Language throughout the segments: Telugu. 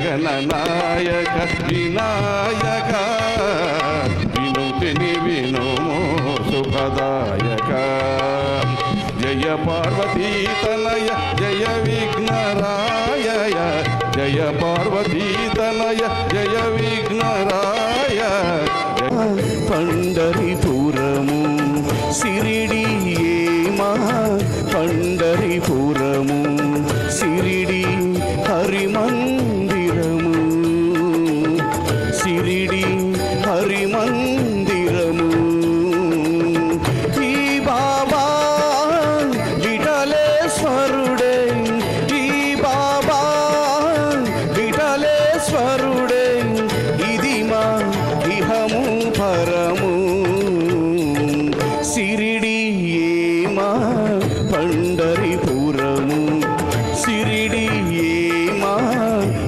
జయగణనాయక వినాయక వినుతిని వినుమో సుఖదాయక జయ పార్వతీ తనయ జయ విఘ్నరాయ జయ పార్వతీ తనయ జయ విఘ్నరాయ పండరిపురము సిరిడి మా పండరిపురము సిరిడి హరిమందిరము సిరిడి హరిమందిరము ఈ బాబా విఠలేశ్వరుడే ఈ బాబా విఠలేశ్వరుడే ఇది మా ఇహము పరము సిరిడి మా పండరిపురము సిరిడి మా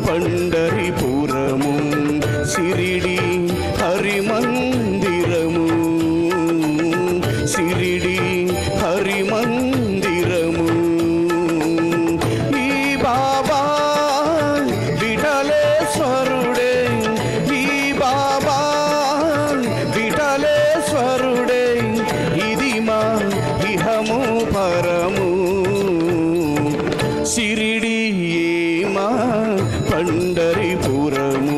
పండరిపురము సిరిడి హరిమందిరము సిరిడి హరిమందిరము ఈ బాబా విఠలేశ్వరుడే ఈ బాబా విఠలేశ్వరుడే ఇది మా ఇహము పరము సిరిడి మా పండరిపురము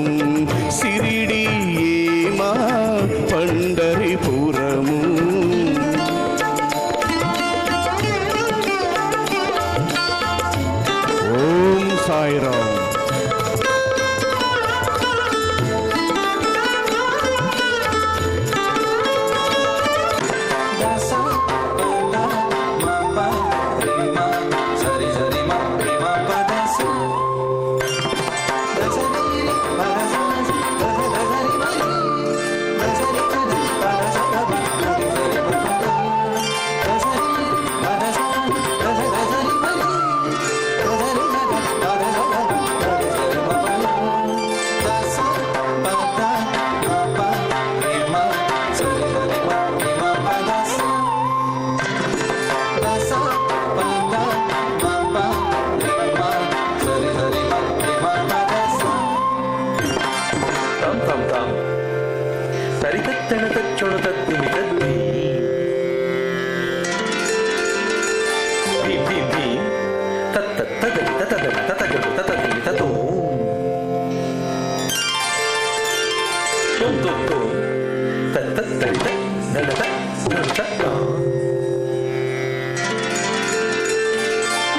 సిరిడి మా పండరిపురము ఓం Sairam.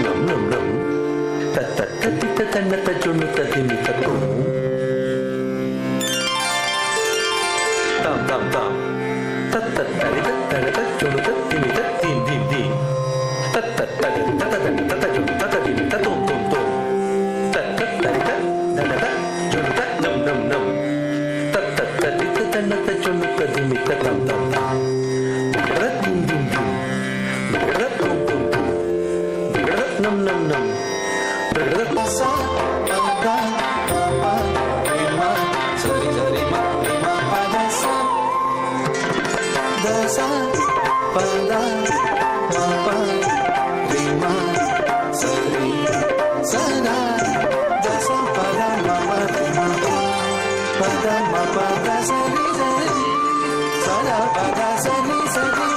Num num num, ta ta ta ta. తన్నత చుణుత తిమిత తాం తాం తాం తత్తత్తడి తత్తడి తచ్చుణుత తిమిత తిం తిం తిం తత్తత్తడి తతతడి తతచుణు తతతిమి తతుం తుం తుం తత్తత్తడి తన్నత చుణుత నం నం నం తత్తత్తడి తన్నత చుణుత తిమిత తం తం తం తిం తిం తిం tum tum tum nam nam nam sa pa pa re ma sa re ma pa da sa pa da ma pa re ma sa re sa da sa pa da ma pa re ma pa da ma pa da sa re sa da pa da sa re sa re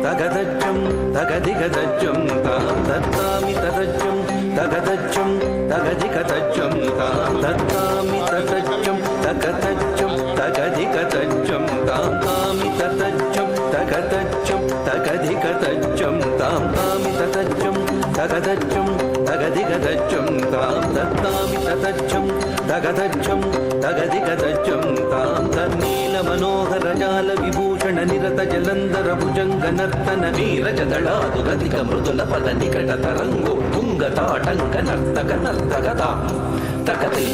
తగదజ్జం తగదిగదజ్జం తత్తామి తదజ్జం తగదజ్జం తగదిగదజ్జం తత్తామి తదజ్జం తగదజ్జం తగదిగదజ్జం తామి తదజ్జం తగదజ్జం తగదిగదజ్జం తామి తదజ్జం తగదజ్జం తగదిగదజ్జం తత్తామి తదజ్జం తగదజ్జం తగదిగదజ్జం తన్నీల మనోహర జాల విభూషణ నిరత జలంధర భుజంగ నర్తన నీరజ దళాదు గతిక మృదుల పద నికట తరంగో తుంగ తాటంక నర్తక నర్తకత తకతే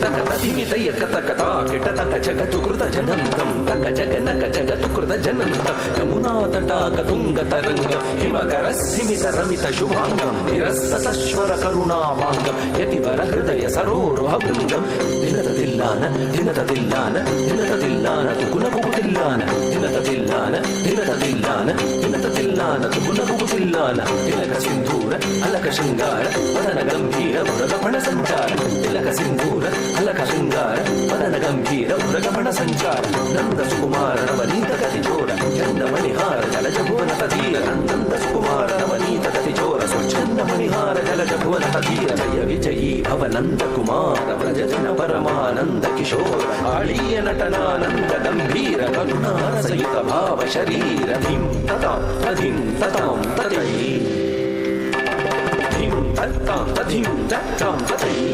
తకత ధిమిత యక తకతా కిట తక జగతు కృత జనంతం తక జగ నక జగతు కృత వరద జనంతం యమునా తటాక తుంగ తరంగం హిమకర స్థిమిత రమిత శుభాంగం నిరస్తస్వర కరుణావాంగం యతివర హృదయ సరోరుహ బృందం దినత తిల్లాన దినత తిల్లాన దినత తిల్లాన తుకునకు తిల్లాన దినత తిల్లాన దినత తిల్లాన దినత తిల్లాన తుకునకు తిల్లాన తిలక సింధూర అలక శృంగార వదన గంభీర వరగపణ సంచార తిలక సింధూర అలక శృంగార వదన గంభీర వరగపణ సంచార నంద సుకుమార నవనీత గతి చోర చంద మణిహార జలజ భువన తధీర నంద సుకుమార నవనీత గతి చోర స్వచ్ఛంద మణిహార జలజ భువన తధీర జయ విజయీ భవ నంద కుమార వ్రజ జన పరమానంద కిశోర ఆళీయ నటనానంద గంభీర కరుణార సహిత భావ శరీర ధిం తతాం తధిం తతాం తదయీ ధిం తతాం తధిం తతాం తదయీ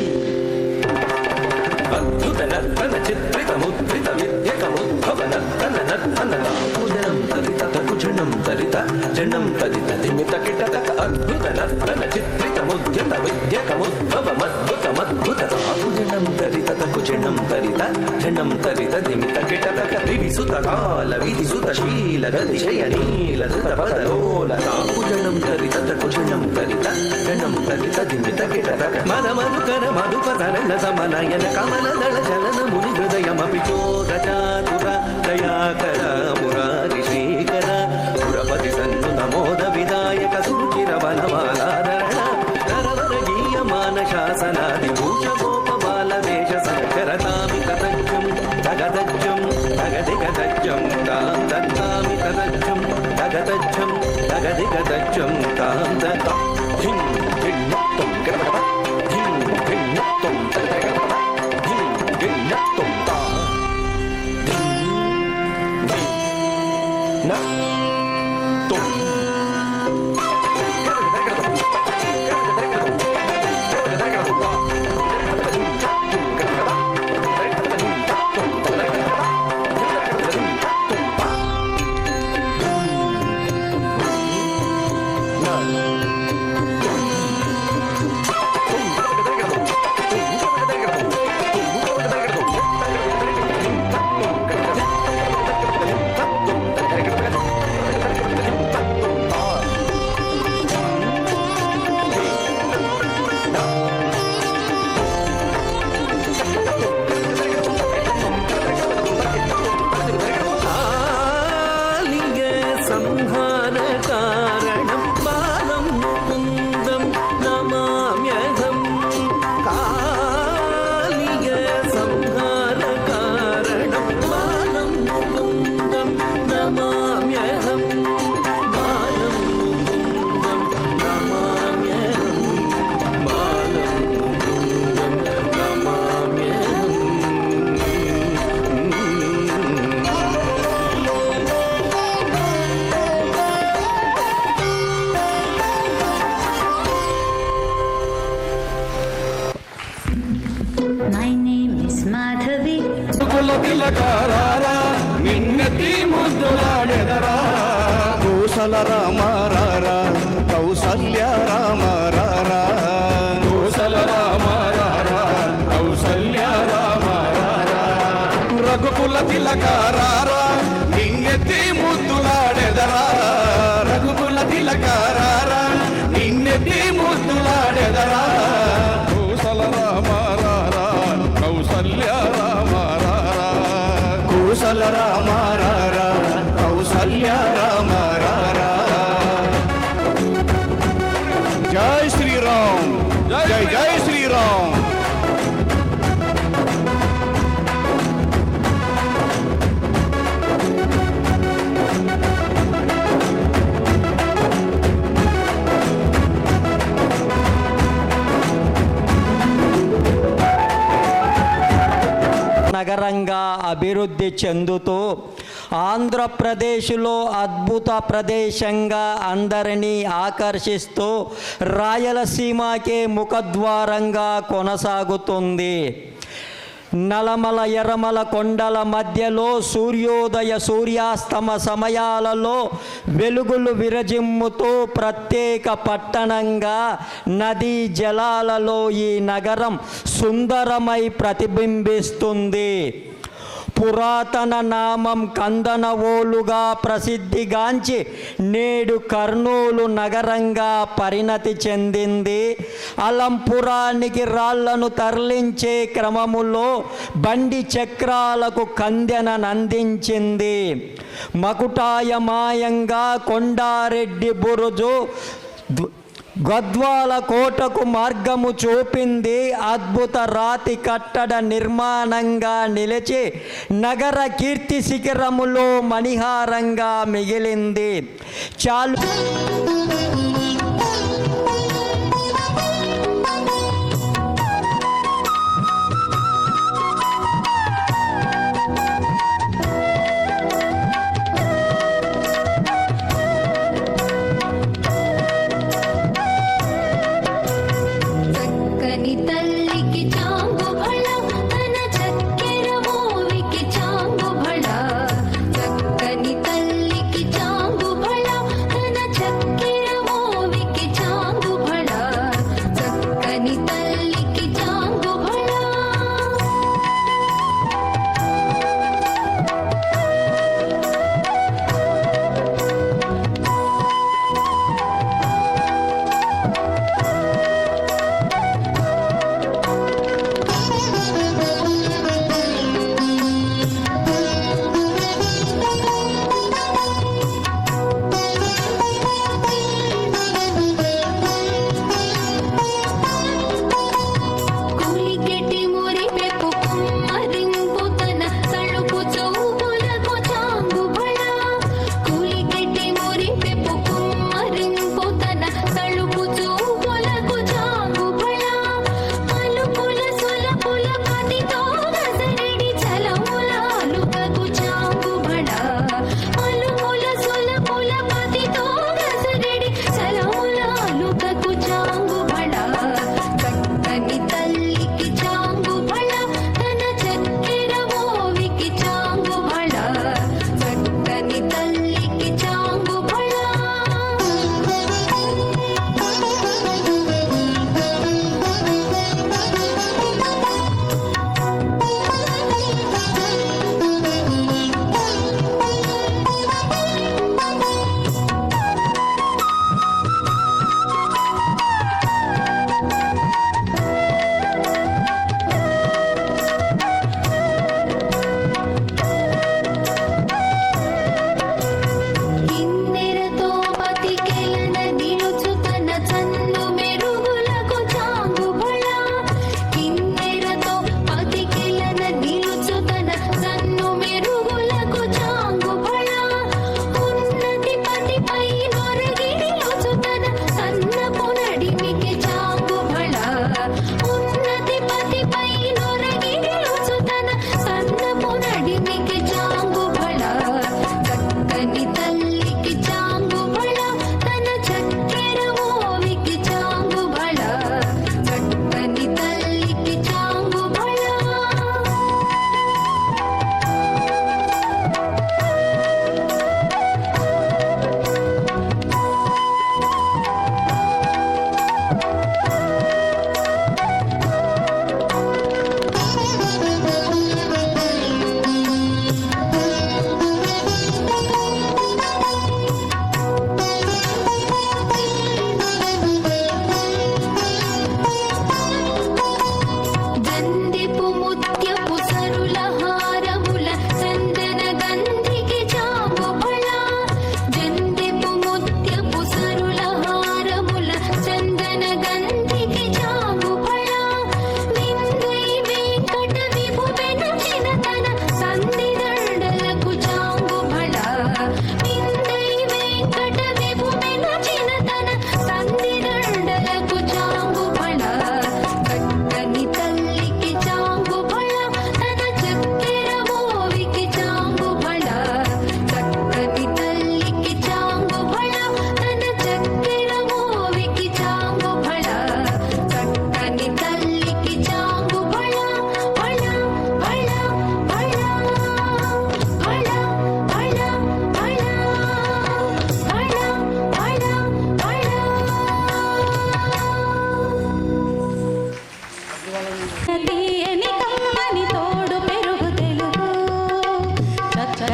అద్భుత నర్తన చిత్రిత ముద్రిత విద్యకముద్భవ నర్తన నర్తనలాకుజనం తరిత తకుజనం తరిత జనం తరిత దిమిత కిటక అద్భుత నర్తన చిత్రిత ముద్రిత విద్యకముద్భవ మద్భుత మద్భుత తాకుజనం తరిత తకుజనం తరిత జనం తరిత దిమిత కిటక దివిసుత కాల విధిసుత శీల గతిశయ నీల ధృత పదలోల తాకుజనం తరిత తకుజనం తరిత జనం తరిత దిమిత కిటక మద మధుకర మధుపదన సమనయన కమల దళ చలన ముని హృదయమపి చోదచాతుర దయాకర మురారి శ్రీకర పురపతి సన్ను నమోద విదాయక సురుచిర వనమాలాధరణ నరవర గీయమాన శాసనాది భూష గోప బాల వేష సంకరతామి తదజ్జం తగదజ్జం తగదిగదజ్జం తాం దత్తామి తదజ్జం తగదజ్జం తగదిగదజ్జం తాం దత్తం ధిం ధిం గడపడ ధిం ధిం తం తగదగ My name is Madhavi. తిలకారారా నిన్నతి ముద్దులాడెదరా Kosala రామారారా Kaushalya రామారారా Kosala రామారారా Kaushalya రామారారా రఘుకుల తిలకారారా నిన్నెత్తి ముద్దులాడెదరా రఘుకుల తిలకారారా నిన్నెత్తి ముద్దులాడెదరా కోసల రామారారా కౌసల్య రామారారా కోసల రామారారా కౌసల్య రామారారా జై శ్రీరామ్ జై జై శ్రీరామ్ నగరంగా అభివృద్ధి చెందుతూ ఆంధ్రప్రదేశ్లో అద్భుత ప్రదేశంగా అందరినీ ఆకర్షిస్తూ రాయలసీమకే ముఖద్వారంగా కొనసాగుతుంది. నలమల ఎర్రమల కొండల మధ్యలో సూర్యోదయ సూర్యాస్తమ సమయాలలో వెలుగులు విరజిమ్ముతూ ప్రత్యేక పట్టణంగా నదీ జలాలలో ఈ నగరం సుందరమై ప్రతిబింబిస్తుంది. పురాతన నామం కందనవోలుగా ప్రసిద్ధిగాంచి నేడు కర్నూలు నగరంగా పరిణతి చెందింది. అలంపురానికి రాళ్లను తరలించే క్రమములో బండి చక్రాలకు కందెననందించింది. మకుటాయమాయంగా కొండారెడ్డి బురుజు గద్వాల కోటకు మార్గము చూపింది. అద్భుత రాతి కట్టడ నిర్మాణంగా నిలిచి నగర కీర్తి శిఖరములో మణిహారంగా మిగిలింది. చక్కని తల్లికి చాంగు భళ తన చక్కెర మోవికి చాంగు భళ చక్కని తల్లికి చాంగు భళ తన చక్కెర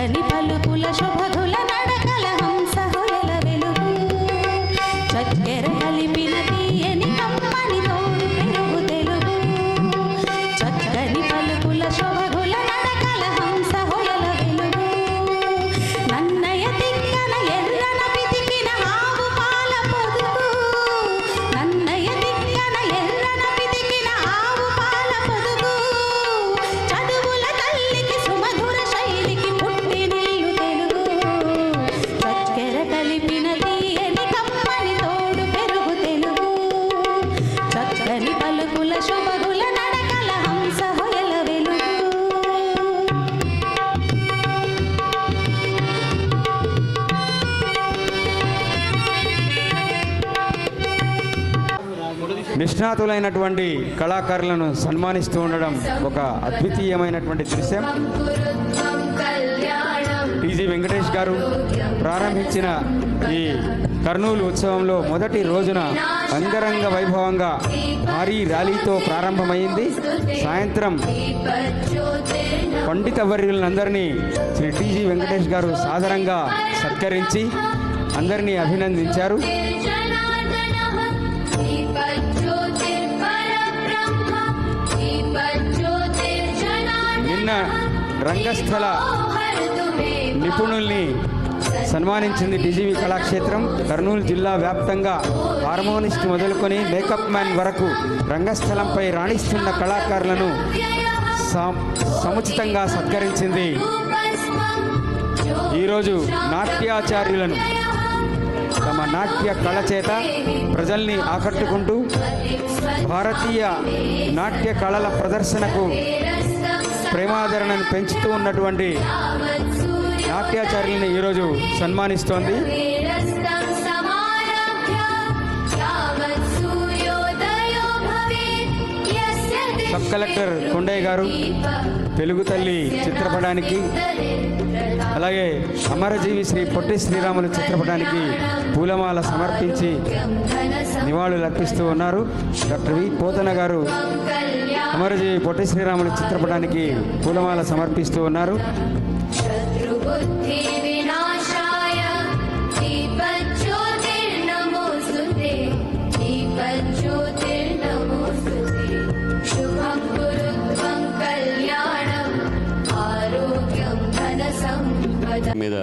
చక్కని పలుకుల శుభధుల నడకల హంస హొయల వెలుగు చక్కెర కలిపిన తీయని కమ్మని తోడు పెరుగు తెలుగు చక్కని పలుకుల శుభధుల నడకల హంస హొయల వెలుగు నన్నయ తిక్కన ఎర్రన పితికిన ఆవు పాల పొదుగు నన్నయ తిక్కన ఎర్రన పితికిన ఆవు పాల పొదుగు చదువుల తల్లికి సుమధుర శైలికి పుట్టినిల్లు తెలుగు చక్కెర కలిపిన తీయని కమ్మని తోడు పెరుగు తెలుగు చక్కని పలుకుల శుభగుల నడకల హంస హొయల వెలుగు నిష్ణాతులైనటువంటి కళాకారులను సన్మానిస్తూ ఉండడం ఒక అద్వితీయమైనటువంటి దృశ్యం. టీజీ వెంకటేష్ గారు ప్రారంభించిన ఈ కర్నూలు ఉత్సవంలో మొదటి రోజున అంగరంగ వైభవంగా భారీ ర్యాలీతో ప్రారంభమైంది. సాయంత్రం పండిత వర్యులందరినీ శ్రీ టీజీ వెంకటేష్ గారు సాదరంగా సత్కరించి అందరినీ అభినందించారు. నిన్న రంగస్థల నిపుణుల్ని సన్మానించింది టీజీవీ కళాక్షేత్రం. కర్నూలు జిల్లా వ్యాప్తంగా హార్మోనిస్ట్ మొదలుకొని మేకప్ మ్యాన్ వరకు రంగస్థలంపై రాణిస్తున్న కళాకారులను సముచితంగా సత్కరించింది. ఈరోజు నాట్యాచార్యులను తమ నాట్య కళ చేత ప్రజల్ని ఆకట్టుకుంటూ భారతీయ నాట్య కళల ప్రదర్శనకు ప్రేమాదరణను పెంచుతూ ఉన్నటువంటి నాట్యాచార్యులను ఈరోజు సన్మానిస్తోంది. సబ్ కలెక్టర్ కొండయ్య గారు తెలుగు తల్లి చిత్రపటానికి, అలాగే అమరజీవి శ్రీ పొట్టి శ్రీరాములు చిత్రపటానికి పూలమాల సమర్పించి నివాళులు అర్పిస్తూ ఉన్నారు. డాక్టర్ వి పోతన గారు అమరజీవి పొట్టి శ్రీరాములు చిత్రపటానికి పూలమాల సమర్పిస్తూ ఉన్నారు. మీద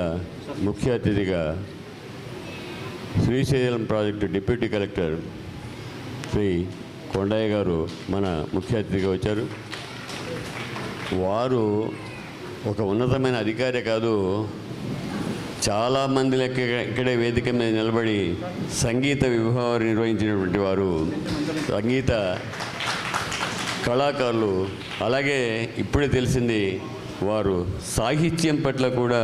ముఖ్య అతిథిగా Srisailam project deputy collector Shri Kondaiah గారు మన ముఖ్య అతిథిగా వచ్చారు. వారు ఒక ఉన్నతమైన అధికారి కాదు, చాలామంది లెక్క ఇక్కడే వేదిక మీద నిలబడి సంగీత విభావాలు నిర్వహించినటువంటి వారు, సంగీత కళాకారులు. అలాగే ఇప్పుడే తెలిసింది వారు సాహిత్యం పట్ల కూడా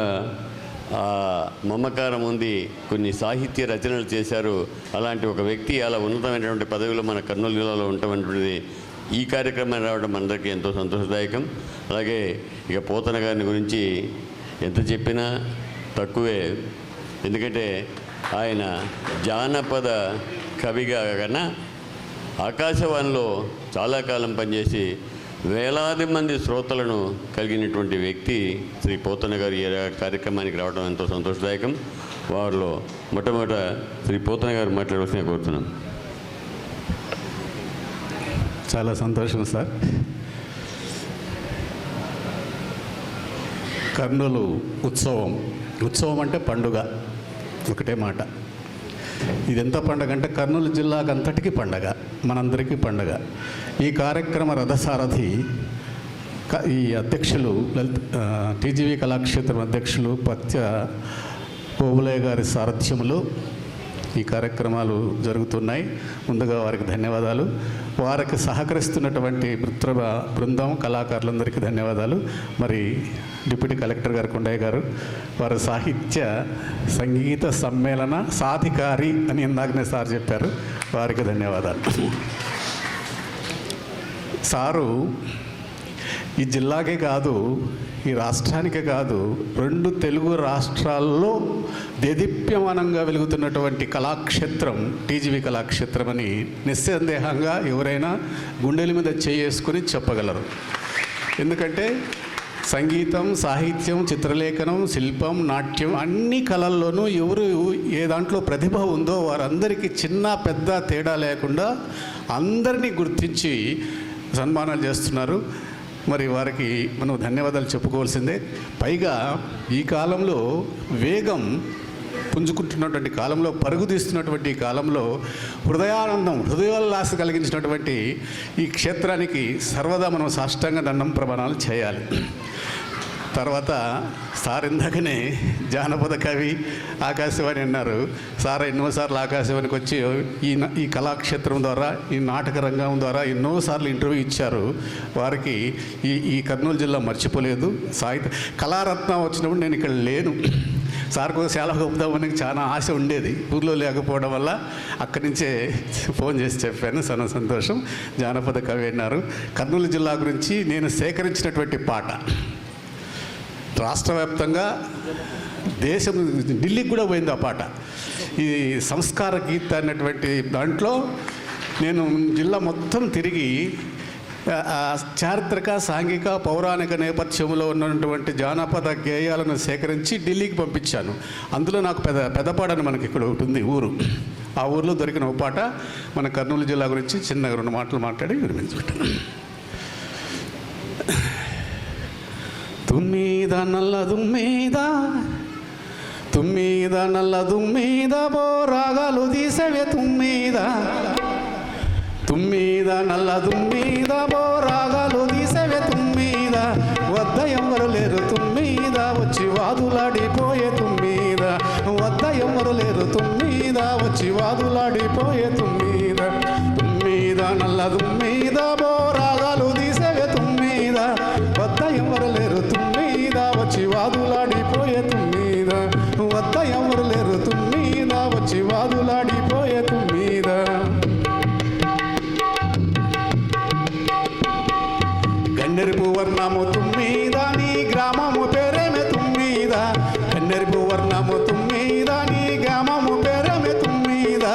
మమకారం ఉంది, కొన్ని సాహిత్య రచనలు చేశారు. అలాంటి ఒక వ్యక్తి అలా ఉన్నతమైనటువంటి పదవిలో మన కర్నూలు జిల్లాలో ఉండటటువంటిది ఈ కార్యక్రమం రావడం అందరికీ ఎంతో సంతోషదాయకం. అలాగే ఇక పోతన గారిని గురించి ఎంత చెప్పినా తక్కువే, ఎందుకంటే ఆయన జానపద కవిగా కన్నా ఆకాశవాణిలో చాలా కాలం పనిచేసి వేలాది మంది శ్రోతలను కలిగినటువంటి వ్యక్తి శ్రీ పోతన గారు ఈ కార్యక్రమానికి రావడం ఎంతో సంతోషదాయకం. వారిలో మొట్టమొదట శ్రీ పోతన గారు మాట్లాడవలసిన కోరుతున్నాం. చాలా సంతోషం సార్. కర్నూలు ఉత్సవం అంటే పండుగ, ఒకటే మాట. ఇది ఎంత పండగ అంటే కర్నూలు జిల్లాకు అంతటికీ పండగ, మనందరికీ పండగ. ఈ కార్యక్రమ రథసారథి ఈ అధ్యక్షులు టీజీవీ కళాక్షేత్రం అధ్యక్షులు పత్య పోబులయ్య గారి సారథ్యంలో ఈ కార్యక్రమాలు జరుగుతున్నాయి. ముందుగా వారికి ధన్యవాదాలు. వారికి సహకరిస్తున్నటువంటి బృందం కళాకారులందరికీ ధన్యవాదాలు. మరి డిప్యూటీ కలెక్టర్ గారు కొండయ్య గారు, వారు సాహిత్య సంగీత సమ్మేళన సాధికారి అని ఇందాకనే సార్ చెప్పారు, వారికి ధన్యవాదాలు. సారు ఈ జిల్లాకే కాదు, ఈ రాష్ట్రానికే కాదు, 2 తెలుగు రాష్ట్రాల్లో దేదీప్యమానంగా వెలుగుతున్నటువంటి కళాక్షేత్రం టీజీవీ కళాక్షేత్రం అని నిస్సందేహంగా ఎవరైనా గుండెల మీద చేసుకుని చెప్పగలరు. ఎందుకంటే సంగీతం, సాహిత్యం, చిత్రలేఖనం, శిల్పం, నాట్యం అన్ని కళల్లోనూ ఎవరు ఏ దాంట్లో ప్రతిభ ఉందో వారందరికీ చిన్న పెద్ద తేడా లేకుండా అందరినీ గుర్తించి సన్మానాలు చేస్తున్నారు. మరి వారికి మనం ధన్యవాదాలు చెప్పుకోవాల్సిందే. పైగా ఈ కాలంలో వేగం పుంజుకుంటున్నటువంటి కాలంలో, పరుగు తీస్తున్నటువంటి కాలంలో హృదయానందం, హృదయోల్లాస కలిగించినటువంటి ఈ క్షేత్రానికి సర్వదా మనం సాష్టాంగ దండం ప్రమాణాలు చేయాలి. తర్వాత సార్ ఇందాకనే జానపద కవి, ఆకాశవాణి అన్నారు. సార్ ఎన్నోసార్లు ఆకాశవాణికి వచ్చి ఈ కళాక్షేత్రం ద్వారా, ఈ నాటక రంగం ద్వారా ఎన్నోసార్లు ఇంటర్వ్యూ ఇచ్చారు. వారికి ఈ కర్నూలు జిల్లా మర్చిపోలేదు. సాహిత్య కళారత్న వచ్చినప్పుడు నేను ఇక్కడ లేను. సార్కు చాలా చెప్దామని చాలా ఆశ ఉండేది, ఊర్లో లేకపోవడం వల్ల అక్కడి నుంచే ఫోన్ చేసి చెప్పాను. చాలా సంతోషం. జానపద కవి అన్నారు. కర్నూలు జిల్లా గురించి నేను సేకరించినటువంటి పాట రాష్ట్ర వ్యాప్తంగా దేశం ఢిల్లీకి కూడా పోయింది ఆ పాట. ఈ సంస్కార గీత అన్నటువంటి దాంట్లో నేను జిల్లా మొత్తం తిరిగి చారిత్రక, సాంఘిక, పౌరాణిక నేపథ్యంలో ఉన్నటువంటి జానపద గేయాలను సేకరించి ఢిల్లీకి పంపించాను. అందులో నాకు పెద్దపాడని మనకి ఇక్కడ ఒకటి ఉంది ఊరు. ఆ ఊరిలో దొరికిన ఒక పాట మన కర్నూలు జిల్లా గురించి చిన్నగా 2 మాటలు మాట్లాడి విరమించుకుంటాను. తుమ్మీద నల్ల దుమ్మీద, తుమ్మీద నల్ల దుమ్మీద, బోరాగాలు తీసవే తుమ్మీద, తుమ్మీద నల్ల దుమ్మీద, బోరాగాలు తీసవే తుమ్మీద, వద్ద ఎవరు లేరు తుమ్మీద, వచ్చి వాదులాడిపోయే తుమ్మీద, వద్ద ఎవరు లేరు తుమ్మీద, వచ్చి వాదులాడిపోయే తుమ్మీద, తుమ్మీద నల్ల దుమ్మీద, బోరాగాలు తీసవే తుమ్మీద, వద్ద ఎవరు లేరు తుమ్మీద, వచ్చి వాదులాడిపోయే తుమ్మీద, వద్ద ఎవరు లేరు తుమ్మీద, వచ్చి వాదులాడిపోయే తుమ్మీద. గన్నెరుపు వర్ణము తుమ్మీద, నీ గ్రామము పేరేమే తుమ్మీద, గన్నెరుపు వర్ణము తుమ్మీద, నీ గ్రామము పేరేమే తుమ్మీద,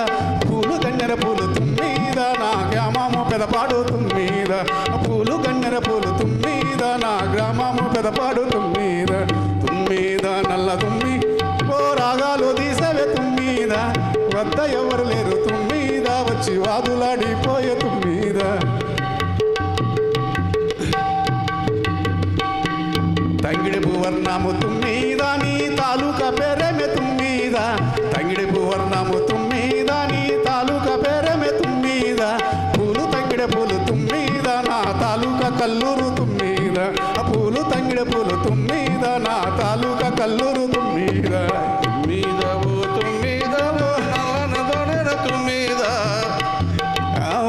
పూలు గన్నెర పూలు తుమ్మీద, నా గ్రామము పెదపాడు తుమ్మీద, పూలు గన్నెర పూలు తుమ్మీద, నా గ్రామము పెదపాడు తుమ్మీద, తుమ్మీద నల్ల తుమ్మి, ఓ రాగాలు తీసవే తుమ్మీద, వద్ద ఎవరు లేరు తుమ్మీద, వచ్చి వాదులాడిపోయే తుమ్మీద. తంగిడిపు వర్ణము తుమ్మీద, నీ తాలూకా పేరేమే తుమ్మీద, తంగిడిపు వర్ణము తుమ్మీద, నీ తాలూకా పేరేమే తుమ్మీద, పూలు తంగిడ పూలు తుమ్మీద, నా తాలూకా కల్లూరు తుమ్మీద, పూలు తంగిడ పూలు తుమ్మీద, నా తాలూకా కల్లూరు తుమ్మీద, తుమ్మీద ఓ తుమ్మీద, ఓ నల్లనదొడెర తుమ్మీద,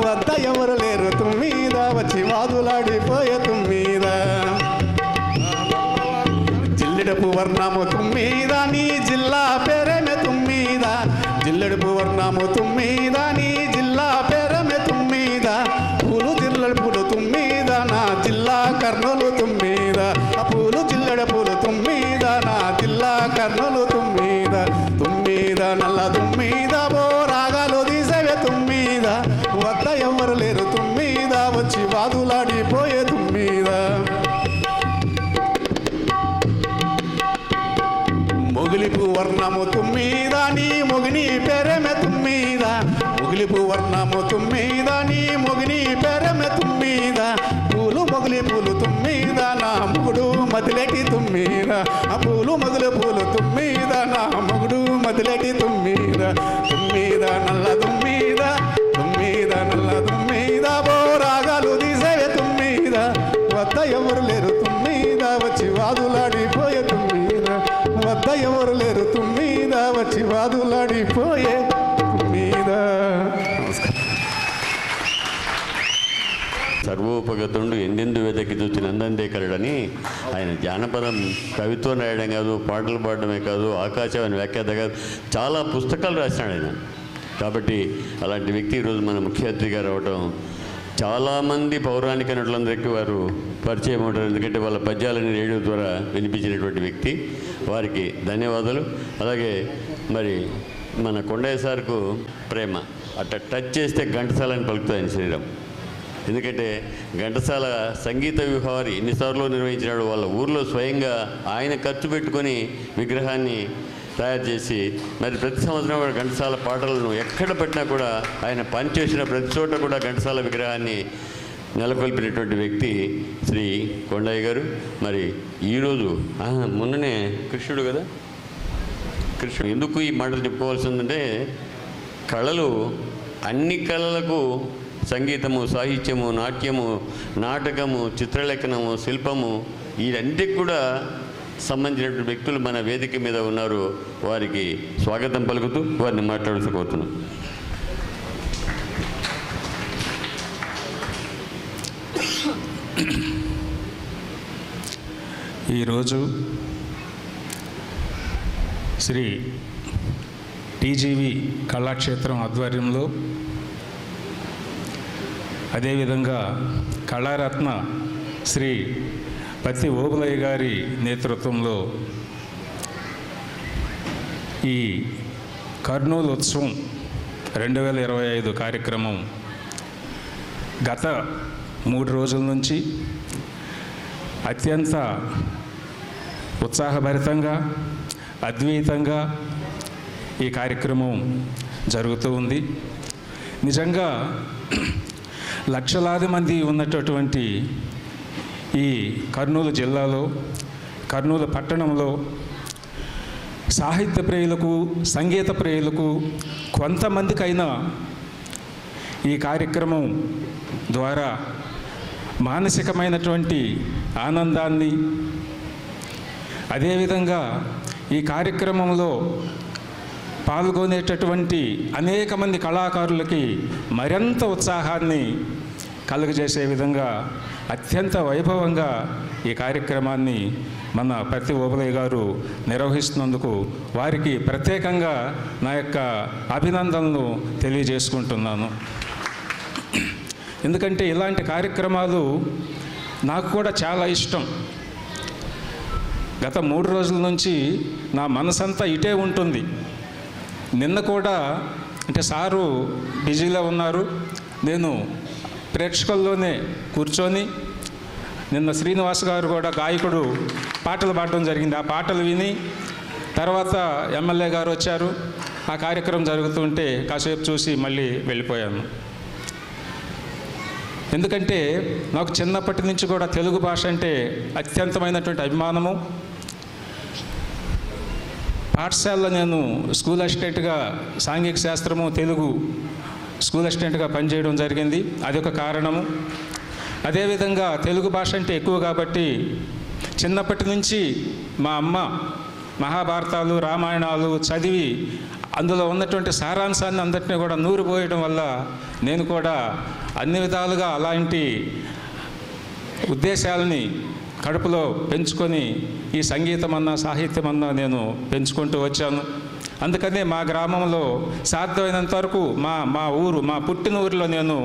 వద్ద ఎవరు లేరు తుమ్మీద, వచ్చి వాదులాడిపోయే తుమ్మీద. జిల్లెడుపు వర్ణము తుమ్మీద, నీ జిల్లా పేరేమే తుమ్మీద, జిల్లెడుపు వర్ణము తుమ్మీద, నీ జిల్లా పేరేమే తుమ్మీద, పూలు జిల్లెడు పూలు తుమ్మీద, నా జిల్లా కర్నూలు తుమ్మీద, పూలు జిల్లెడు పూలు తుమ్మీద, నా జిల్లా కర్నూలు తుమ్మీద, తుమ్మీద నల్ల తుమ్మీద, బో రాగాలు తీసవే తుమ్మీద, వద్ద ఎవరు లేరు తుమ్మీద, వచ్చి వాదులాడిపోయే తుమ్మీద. మొగిలిపు వర్ణము తుమ్మీద, నీ మొగిని పేరేమే తుమ్మీద, మొగిలిపు వర్ణము తుమ్మీద, నీ మొగిని పేరేమే తుమ్మీద, పూలు మొగిలి పూలు తుమ్మీద, నా మొగుడు మదిలేటి తుమ్మీద, ఆ పూలు మొగిలి పూలు తుమ్మీద, నా మొగుడు మదిలేటి తుమ్మీద, తుమ్మీద నల్ల తుమ్మీద, తుమ్మీద నల్ల తుమ్మీద, బో రాగాలు తీసేవే తుమ్మీద, వద్ద ఎవరు లేరు తుమ్మీద, వచ్చి వాదులాడిపోయే తుమ్మీద, వద్ద ఎవరు లేరు తుమ్మీద, వచ్చి వాదులాడిపోయే తుమ్మీద. సర్వోపగతుండు ఎందెందు వెదకి చూచి నందందేకరుడని ఆయన జానపదం కవిత్వం రాయడం కాదు, పాటలు పాడడమే కాదు, ఆకాశవాణి వ్యాఖ్యాత కాదు, చాలా పుస్తకాలు రాసినాడు ఆయన. కాబట్టి అలాంటి వ్యక్తి ఈరోజు మన ముఖ్య అతిథిగా రావటం చాలామంది పౌరాణిక నటులందరికీ వారు పరిచయం ఉంటారు. ఎందుకంటే వాళ్ళ పద్యాలని రేడియో ద్వారా వినిపించినటువంటి వ్యక్తి. వారికి ధన్యవాదాలు. అలాగే మరి మన కొండయ్య సార్కు ప్రేమ అట్లా టచ్ చేస్తే ఘంటసాలని పలుకుతుంది ఆయన శరీరం. ఎందుకంటే ఘంటసాల సంగీత విహారి ఎన్నిసార్లు నిర్వహించినాడు. వాళ్ళ ఊర్లో స్వయంగా ఆయన ఖర్చు పెట్టుకొని విగ్రహాన్ని తయారు చేసి మరి ప్రతి సంవత్సరం కూడా ఘంటసాల పాటలను ఎక్కడ పెట్టినా కూడా ఆయన పనిచేసిన ప్రతి చోట కూడా ఘంటసాల విగ్రహాన్ని నెలకొల్పినటువంటి వ్యక్తి శ్రీ కొండయ్య గారు. మరి ఈరోజు మొన్ననే కృష్ణుడు కదా, కృష్ణుడు ఎందుకు ఈ మాటలు చెప్పుకోవాల్సి ఉందంటే, కళలు అన్ని కళలకు సంగీతము, సాహిత్యము, నాట్యము, నాటకము, చిత్రలేఖనము, శిల్పము వీటన్నిటికి కూడా సంబంధించినటువంటి వ్యక్తులు మన వేదిక మీద ఉన్నారు. వారికి స్వాగతం పలుకుతూ వారిని మాట్లాడుకోతున్నాం. ఈరోజు శ్రీ టీజీవి కళాక్షేత్రం ఆధ్వర్యంలో, అదేవిధంగా కళారత్న శ్రీ పత్తి ఓబులయ్య గారి నేతృత్వంలో ఈ కర్నూలు ఉత్సవం 2025 కార్యక్రమం గత 3 రోజుల నుంచి అత్యంత ఉత్సాహభరితంగా, అద్వైతంగా ఈ కార్యక్రమం జరుగుతూ ఉంది. నిజంగా లక్షలాది మంది ఉన్నటువంటి ఈ కర్నూలు జిల్లాలో, కర్నూలు పట్టణంలో సాహిత్య ప్రియులకు, సంగీత ప్రియులకు కొంతమందికైనా ఈ కార్యక్రమం ద్వారా మానసికమైనటువంటి ఆనందాన్ని, అదేవిధంగా ఈ కార్యక్రమంలో పాల్గొనేటటువంటి అనేక మంది కళాకారులకి మరింత ఉత్సాహాన్ని కలుగజేసే విధంగా అత్యంత వైభవంగా ఈ కార్యక్రమాన్ని మన పత్తి ఓబులయ్య గారు నిర్వహిస్తున్నందుకు వారికి ప్రత్యేకంగా నా యొక్క అభినందనలు తెలియజేసుకుంటున్నాను. ఎందుకంటే ఇలాంటి కార్యక్రమాలు నాకు కూడా చాలా ఇష్టం. గత 3 రోజుల నుంచి నా మనసంతా ఇటే ఉంటుంది. నిన్న కూడా అంటే సారు బిజీలో ఉన్నారు, నేను ప్రేక్షకుల్లోనే కూర్చొని నిన్న శ్రీనివాస్ గారు కూడా గాయకుడు పాటలు పాడడం జరిగింది. ఆ పాటలు విని తర్వాత ఎమ్మెల్యే గారు వచ్చారు, ఆ కార్యక్రమం జరుగుతుంటే కాసేపు చూసి మళ్ళీ వెళ్ళిపోయాను. ఎందుకంటే నాకు చిన్నప్పటి నుంచి కూడా తెలుగు భాష అంటే అత్యంతమైనటువంటి అభిమానము. పాఠశాలలో నేను స్కూల్ అసిస్టెంట్గా సాంఘిక శాస్త్రము, తెలుగు స్కూల్ అసిస్టెంట్గా పనిచేయడం జరిగింది. అదొక కారణము. అదేవిధంగా తెలుగు భాష అంటే ఎక్కువ కాబట్టి చిన్నప్పటి నుంచి మా అమ్మ మహాభారతాలు, రామాయణాలు చదివి అందులో ఉన్నటువంటి సారాంశాన్ని అందరినీ కూడా నూరిపోయడం వల్ల నేను కూడా అన్ని విధాలుగా అలాంటి ఉద్దేశాలని కడుపులో పెంచుకొని ఈ సంగీతం అన్నా, సాహిత్యం అన్నా నేను పెంచుకుంటూ వచ్చాను. అందుకనే మా గ్రామంలో సాధ్యమైనంత వరకు మా పుట్టిన ఊరిలో నేను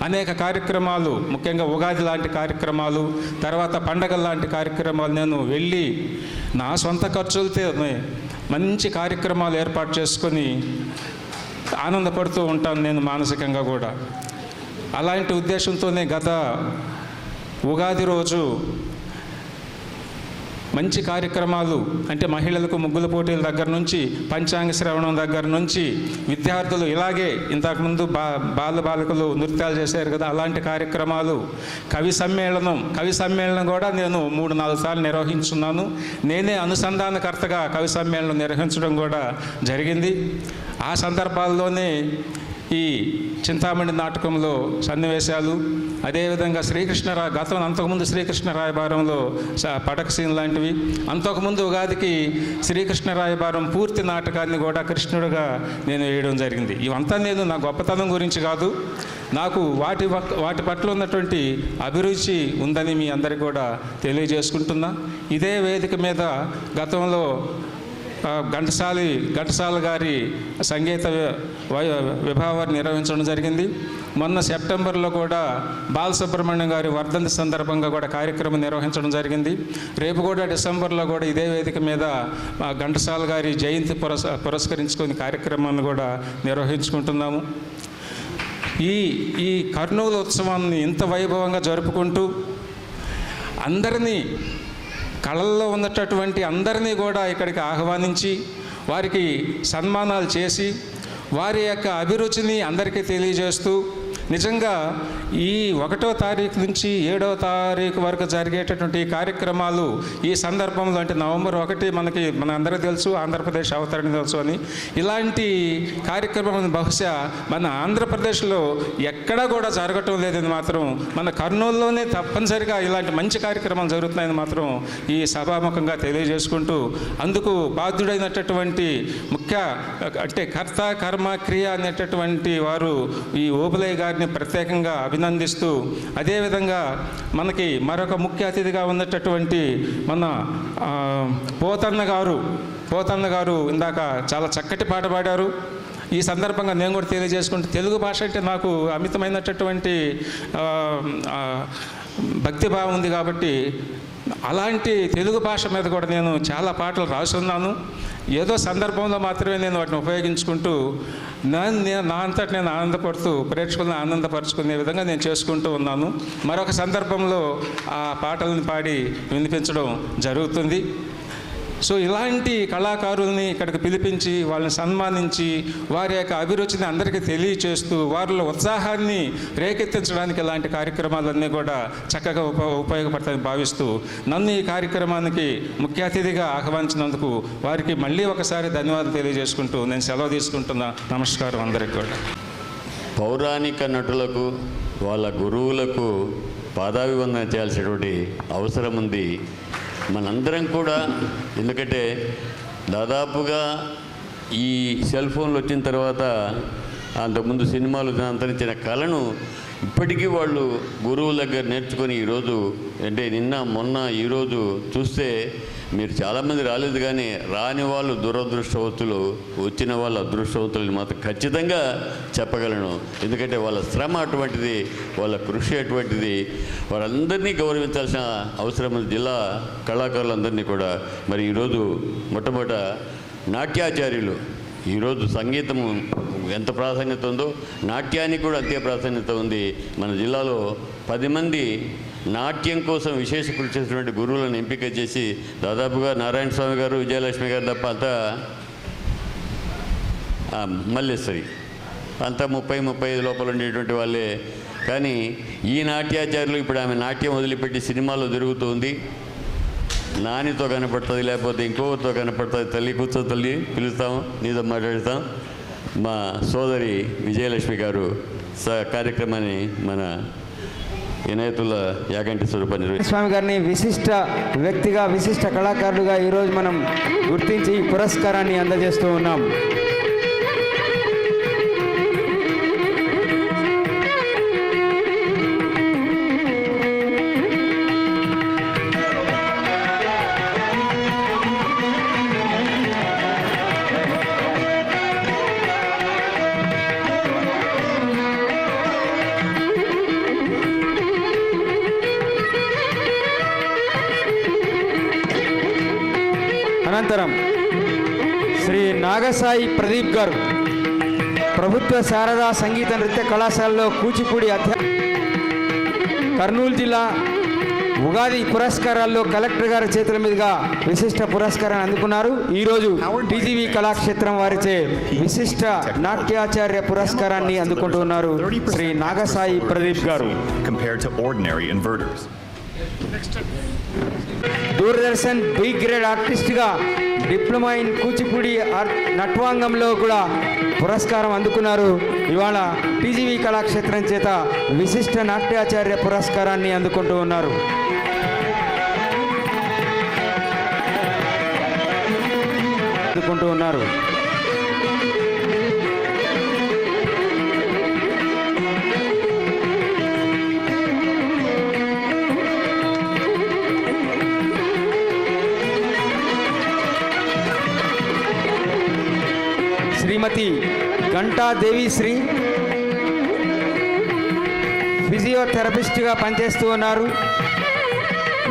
అనేక కార్యక్రమాలు, ముఖ్యంగా ఉగాది లాంటి కార్యక్రమాలు, తర్వాత పండగల లాంటి కార్యక్రమాలు నేను వెళ్ళి నా సొంత ఖర్చులతో మంచి కార్యక్రమాలు ఏర్పాటు చేసుకొని ఆనందపడుతూ ఉంటాను నేను మానసికంగా కూడా. అలాంటి ఉద్దేశంతోనే గత ఉగాది రోజు మంచి కార్యక్రమాలు అంటే మహిళలకు ముగ్గుల పోటీల దగ్గర నుంచి, పంచాంగ శ్రవణం దగ్గర నుంచి, విద్యార్థులు ఇలాగే ఇంతకుముందు బాలకులు నృత్యాలు చేశారు కదా, అలాంటి కార్యక్రమాలు, కవి సమ్మేళనం కూడా నేను 3-4 సార్లు నిర్వహించున్నాను. నేనే అనుసంధానకర్తగా కవి సమ్మేళనం నిర్వహించడం కూడా జరిగింది. ఆ సందర్భాల్లోనే ఈ చింతామణి నాటకంలో సన్నివేశాలు, అదేవిధంగా అంతకుముందు శ్రీకృష్ణ రాయబారంలో పడక సీన్ లాంటివి, అంతకుముందు ఉగాదికి శ్రీకృష్ణ రాయబారం పూర్తి నాటకాన్ని కూడా కృష్ణుడిగా నేను వేయడం జరిగింది. ఇవంతా నేను నా గొప్పతనం గురించి కాదు, నాకు వాటి పట్ల ఉన్నటువంటి అభిరుచి ఉందని మీ అందరికీ కూడా తెలియజేసుకుంటున్నా. ఇదే వేదిక మీద గతంలో ఘంటసాల గారి సంగీత విభావాన్ని నిర్వహించడం జరిగింది. మొన్న సెప్టెంబర్లో కూడా బాలసుబ్రహ్మణ్యం గారి వర్ధంతి సందర్భంగా కూడా కార్యక్రమం నిర్వహించడం జరిగింది. రేపు కూడా డిసెంబర్లో కూడా ఇదే వేదిక మీద ఘంటసాల గారి జయంతి పురస్కరించుకుని కార్యక్రమాన్ని కూడా నిర్వహించుకుంటున్నాము. ఈ కర్నూలు ఉత్సవాన్ని ఇంత వైభవంగా జరుపుకుంటూ అందరినీ కళల్లో ఉన్నటువంటి అందరినీ కూడా ఇక్కడికి ఆహ్వానించి వారికి సన్మానాలు చేసి వారి యొక్క అభిరుచిని అందరికీ తెలియజేస్తూ నిజంగా ఈ 1వ తారీఖు నుంచి 7వ తారీఖు వరకు జరిగేటటువంటి కార్యక్రమాలు ఈ సందర్భంలో అంటే నవంబర్ 1 మన అందరికీ తెలుసు, ఆంధ్రప్రదేశ్ అవతరణ తెలుసు అని. ఇలాంటి కార్యక్రమం బహుశా మన ఆంధ్రప్రదేశ్లో ఎక్కడా కూడా జరగటం లేదని మాత్రం, మన కర్నూలులోనే తప్పనిసరిగా ఇలాంటి మంచి కార్యక్రమాలు జరుగుతున్నాయని మాత్రం ఈ సభాముఖంగా తెలియజేసుకుంటూ, అందుకు బాధ్యుడైనటువంటి ముఖ్య అంటే కర్త కర్మ క్రియ అనేటటువంటి వారు ఈ ఓబులయ్య గారిని ప్రత్యేకంగా అభినందిస్తూ, అదేవిధంగా మనకి మరొక ముఖ్య అతిథిగా ఉన్నటువంటి మన పోతన్న గారు ఇందాక చాలా చక్కటి పాట పాడారు. ఈ సందర్భంగా నేను కూడా తెలియజేసుకుంటూ, తెలుగు భాష అంటే నాకు అమితమైనటువంటి భక్తిభావం ఉంది కాబట్టి అలాంటి తెలుగు భాష మీద కూడా నేను చాలా పాటలు రాసున్నాను. ఏదో సందర్భంలో మాత్రమే నేను వాటిని ఉపయోగించుకుంటూ నా అంతటి నేను ఆనందపడుతూ ప్రేక్షకులను ఆనందపరుచుకునే విధంగా నేను చేసుకుంటూ ఉన్నాను. మరొక సందర్భంలో ఆ పాటలను పాడి వినిపించడం జరుగుతుంది. సో ఇలాంటి కళాకారుల్ని ఇక్కడికి పిలిపించి వాళ్ళని సన్మానించి వారి యొక్క అభిరుచిని అందరికీ తెలియచేస్తూ వారిలో ఉత్సాహాన్ని రేకెత్తించడానికి ఇలాంటి కార్యక్రమాలన్నీ కూడా చక్కగా ఉపయోగపడతాయని భావిస్తూ నన్ను ఈ కార్యక్రమానికి ముఖ్య అతిథిగా ఆహ్వానించినందుకు వారికి మళ్ళీ ఒకసారి ధన్యవాదాలు తెలియజేసుకుంటూ నేను సెలవు తీసుకుంటున్నా. నమస్కారం అందరికీ కూడా. పౌరాణిక నటులకు వాళ్ళ గురువులకు పాదాభివందన చేయాల్సినటువంటి అవసరం ఉంది మనందరం కూడా. ఎందుకంటే దాదాపుగా ఈ సెల్ ఫోన్లు వచ్చిన తర్వాత అంతకుముందు సినిమాలు అంతరించిన కళను ఇప్పటికీ వాళ్ళు గురువుల దగ్గర నేర్చుకొని ఈరోజు అంటే నిన్న మొన్న ఈరోజు చూస్తే మీరు చాలామంది రాలేదు, కానీ రాని వాళ్ళు దురదృష్టవంతులు, వచ్చిన వాళ్ళు అదృష్టవంతులని మాత్రం ఖచ్చితంగా చెప్పగలను. ఎందుకంటే వాళ్ళ శ్రమ అటువంటిది, వాళ్ళ కృషి అటువంటిది. వారందరినీ గౌరవించాల్సిన అవసరం ఉంది, జిల్లా కళాకారులందరినీ కూడా. మరి ఈరోజు మొట్టమొదట నాట్యాచార్యులు, ఈరోజు సంగీతం ఎంత ప్రాధాన్యత ఉందో నాట్యానికి కూడా అంతే ప్రాధాన్యత ఉంది. మన జిల్లాలో 10 మంది నాట్యం కోసం విశేష కృషి చేసినటువంటి గురువులను ఎంపిక చేసి దాదాపుగా నారాయణ స్వామి గారు, విజయలక్ష్మి గారు తప్ప అంతా మల్లేశ్వరి అంతా 30-35 లోపల ఉండేటువంటి వాళ్ళే. కానీ ఈ నాట్యాచార్యులు ఇప్పుడు ఆమె నాట్యం వదిలిపెట్టి సినిమాలో తిరుగుతుంది. నానితో కనపడుతుంది, లేకపోతే ఇంకొకరితో కనపడుతుంది. తల్లి కూర్చో తల్లి పిలుస్తాం, నీతో మాట్లాడతాం. మా సోదరి విజయలక్ష్మి గారు కార్యక్రమాన్ని మన వినాయతుల యాగంటి స్వరూపాన్ని స్వామి గారిని విశిష్ట వ్యక్తిగా, విశిష్ట కళాకారుడుగా ఈరోజు మనం గుర్తించి ఈ పురస్కారాన్ని అందజేస్తూ ఉన్నాం. అనంతరం శ్రీ నాగసాయి ప్రదీప్ గారు ప్రభుత్వ శారదా సంగీత నృత్య కళాశాలలో కూచిపూడి కర్నూలు జిల్లా ఉగాది పురస్కారాల్లో కలెక్టర్ గారి చేతుల మీదుగా విశిష్ట పురస్కారాన్ని అందుకున్నారు. ఈరోజు టీజీవీ కళాక్షేత్రం వారిచే విశిష్ట నాట్యాచార్య పురస్కారాన్ని అందుకుంటున్నారు శ్రీ నాగసాయి ప్రదీప్ గారు. దూరదర్శన్ బి గ్రేడ్ ఆర్టిస్ట్గా డిప్లొమా ఇన్ కూచిపూడి నట్వాంగంలో కూడా పురస్కారం అందుకున్నారు. ఇవాళ టీజీవీ కళాక్షేత్రం చేత విశిష్ట నాట్యాచార్య పురస్కారాన్ని అందుకుంటూ ఉన్నారు. శ్రీమతి గంటా దేవిశ్రీ ఫిజియోథెరపిస్ట్గా పనిచేస్తూ ఉన్నారు.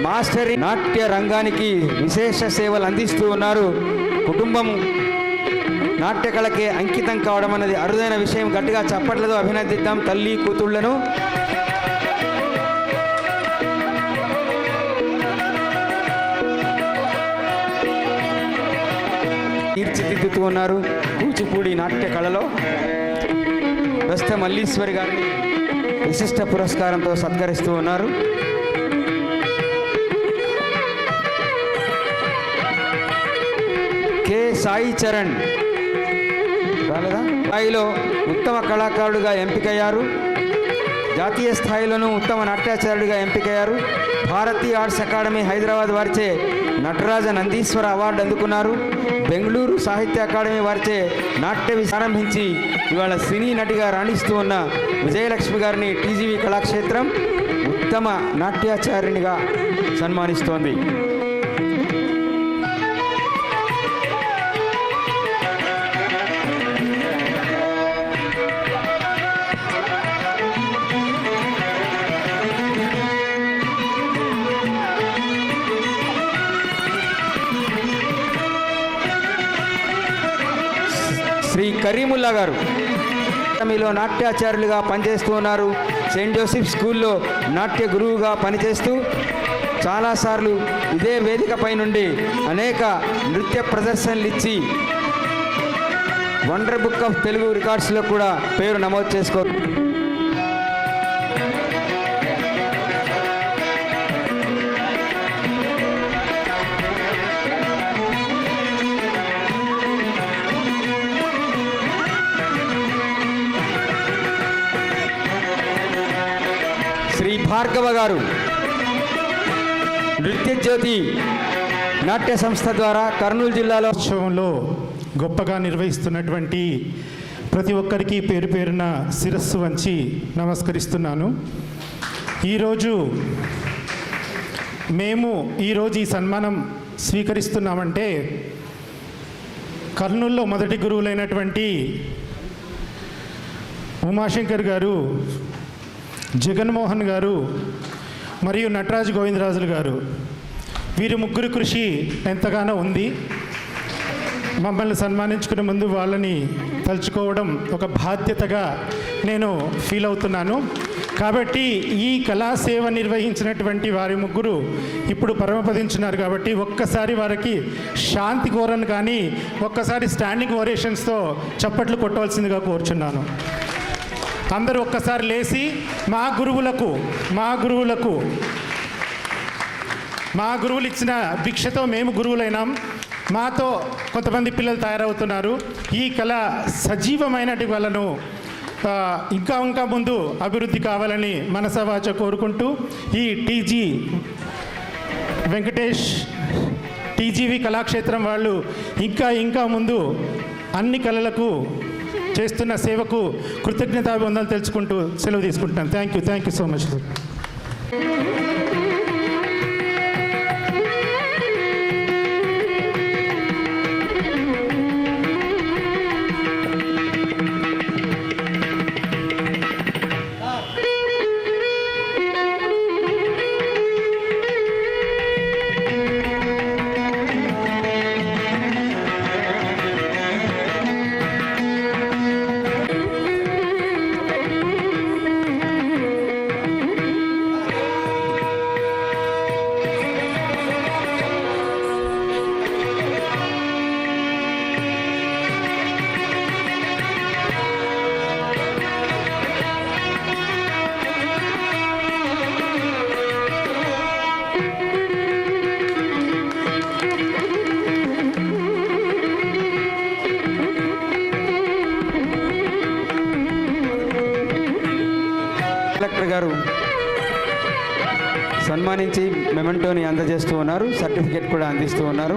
మాస్టర్ నాట్య రంగానికి విశేష సేవలు అందిస్తూ ఉన్నారు. కుటుంబం నాట్య కళకే అంకితం కావడం అన్నది అరుదైన విషయం. గట్టిగా చప్పట్లతో అభినందిద్దాం తల్లి కూతుళ్లను. తీర్చిదిద్దుతూ ఉన్నారు కూచిపూడి నాట్య కళలో. ప్రస్తుత మల్లీశ్వరి గారిని విశిష్ట పురస్కారంతో సత్కరిస్తూ ఉన్నారు. కె సాయి చరణ్ రాలేదా? స్థాయిలో ఉత్తమ కళాకారుడిగా ఎంపికయ్యారు. జాతీయ స్థాయిలోనూ ఉత్తమ నాట్యాచార్యుడిగా ఎంపికయ్యారు. భారతీయ ఆర్ట్స్ అకాడమీ హైదరాబాద్ వారిచే నటరాజ నందీశ్వర అవార్డు అందుకున్నారు. బెంగళూరు సాహిత్య అకాడమీ వారిచే నాట్య ప్రారంభించి ఇవాళ సినీ నటిగా రాణిస్తూ ఉన్న విజయలక్ష్మి గారిని టీజీవీ కళాక్షేత్రం ఉత్తమ నాట్యాచార్యునిగా సన్మానిస్తోంది. శ్రీ కరీముల్లా గారు మీలో నాట్యాచార్యులుగా పనిచేస్తూ ఉన్నారు. సెయింట్ జోసెఫ్ స్కూల్లో నాట్య గురువుగా పనిచేస్తూ చాలాసార్లు ఇదే వేదికపై నుండి అనేక నృత్య ప్రదర్శనలు ఇచ్చి వండర్ బుక్ ఆఫ్ తెలుగు రికార్డ్స్లో కూడా పేరు నమోదు చేసుకో. శ్రీ భార్గవ గారు నృత్య జ్యోతి నాట్య సంస్థ ద్వారా కర్నూలు జిల్లాలో ఉత్సవంలో గొప్పగా నిర్వహిస్తున్నటువంటి ప్రతి ఒక్కరికి పేరు పేరున శిరస్సు వంచి నమస్కరిస్తున్నాను. ఈరోజు ఈ సన్మానం స్వీకరిస్తున్నామంటే కర్నూలులో మొదటి గురువులైనటువంటి ఉమాశంకర్ గారు, జగన్మోహన్ గారు మరియు నటరాజు గోవిందరాజులు గారు, వీరి ముగ్గురు కృషి ఎంతగానో ఉంది. మమ్మల్ని సన్మానించుకునే ముందు వాళ్ళని తలుచుకోవడం ఒక బాధ్యతగా నేను ఫీల్ అవుతున్నాను. కాబట్టి ఈ కళాసేవ నిర్వహించినటువంటి వారి ముగ్గురు ఇప్పుడు పరమపదించున్నారు. కాబట్టి ఒక్కసారి వారికి శాంతి కోరను కానీ ఒక్కసారి స్టాండింగ్ ఓరేషన్స్తో చప్పట్లు కొట్టవలసిందిగా కోరుచున్నాను. అందరూ ఒక్కసారి లేచి మా గురువులు ఇచ్చిన భిక్షతో మేము గురువులైనాం. మాతో కొంతమంది పిల్లలు తయారవుతున్నారు. ఈ కళ సజీవమైనటి వలను ఇంకా ముందు అభివృద్ధి కావాలని మనసావాచ కోరుకుంటూ ఈ టీజీవీ కళాక్షేత్రం వాళ్ళు ఇంకా ముందు అన్ని కళలకు చేస్తున్న సేవకు కృతజ్ఞతాభివందనలు తెలుసుకుంటూ సెలవు తీసుకుంటున్నాను. Thank you so much sir. Collector గారు సన్మానించి మెమెంటోని అందజేస్తూ ఉన్నారు. సర్టిఫికేట్ కూడా అందిస్తూ ఉన్నారు.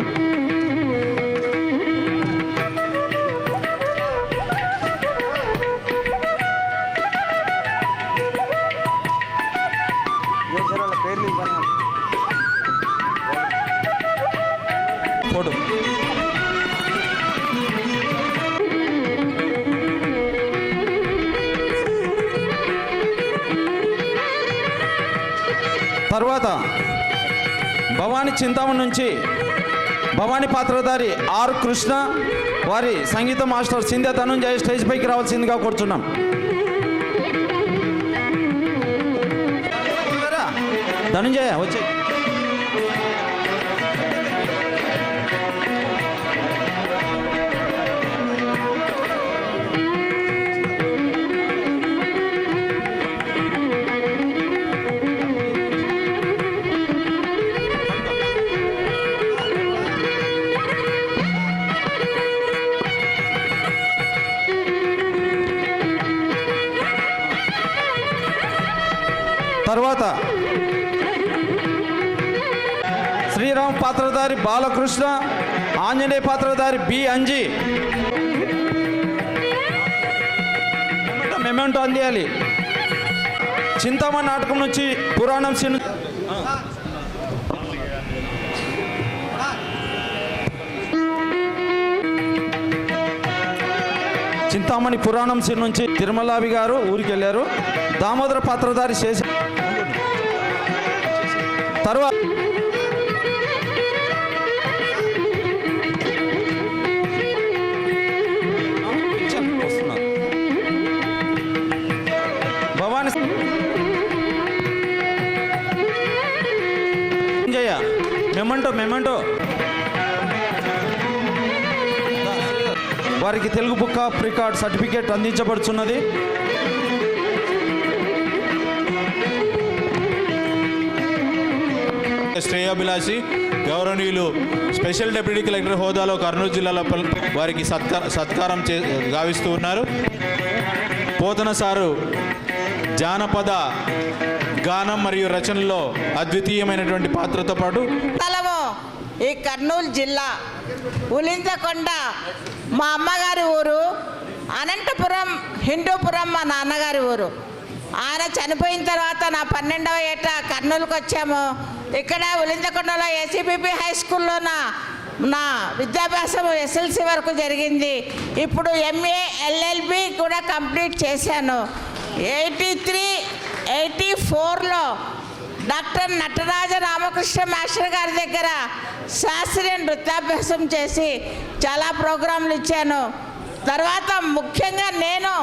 ఫోటో తర్వాత భవానీ చింతామణి నుంచి భవానీ పాత్రధారి ఆర్ కృష్ణ, వారి సంగీత మాస్టర్ సింధ్య ధనుంజయ స్టేజ్ పైకి రావాల్సిందిగా కోరుచున్నాం. ధనుంజయ వచ్చే. తర్వాత శ్రీరామ్ పాత్రధారి బాలకృష్ణ, ఆంజనేయ పాత్రధారి బి అంజీ. మెమెంటో అందియాలి. చింతామణి నాటకం నుంచి పురాణం సీన్. చింతామణి పురాణం సీన్ నుంచి తిరుమలావి గారు ఊరికి వెళ్ళారు. దామోదర పాత్రధారి చేసి తర్వాత భవానీ జయ మెమెంటో వారికి Telugu book of record certificate అందించబడుతున్నది. శ్రేయాభిలాషి గౌరవనీయులు స్పెషల్ డిప్యూటీ కలెక్టర్ హోదాలో కర్నూలు జిల్లాలో వారికి సత్కారం గావిస్తూ ఉన్నారు. పోతన సారు జానపద గానం మరియు రచనలో అద్వితీయమైనటువంటి పాత్రతో పాటు ఈ కర్నూలు జిల్లా ఉలించకొండ మా అమ్మగారి ఊరు, అనంతపురం హిందూపురం మా నాన్నగారి ఊరు. ఆయన చనిపోయిన తర్వాత నా 12వ ఏట కర్నూలుకి వచ్చాము. ఇక్కడ ఉలించకొండలో ఏసీబీపీ హై స్కూల్లో నా విద్యాభ్యాసం ఎస్ఎల్సి వరకు జరిగింది. ఇప్పుడు ఎంఏ ఎల్ఎల్బి కూడా కంప్లీట్ చేశాను. 84లో డాక్టర్ నటరాజ రామకృష్ణ మాస్టర్ గారి దగ్గర శాస్త్రీయ నృత్యాభ్యాసం చేసి చాలా ప్రోగ్రాంలు ఇచ్చాను. తర్వాత ముఖ్యంగా నేను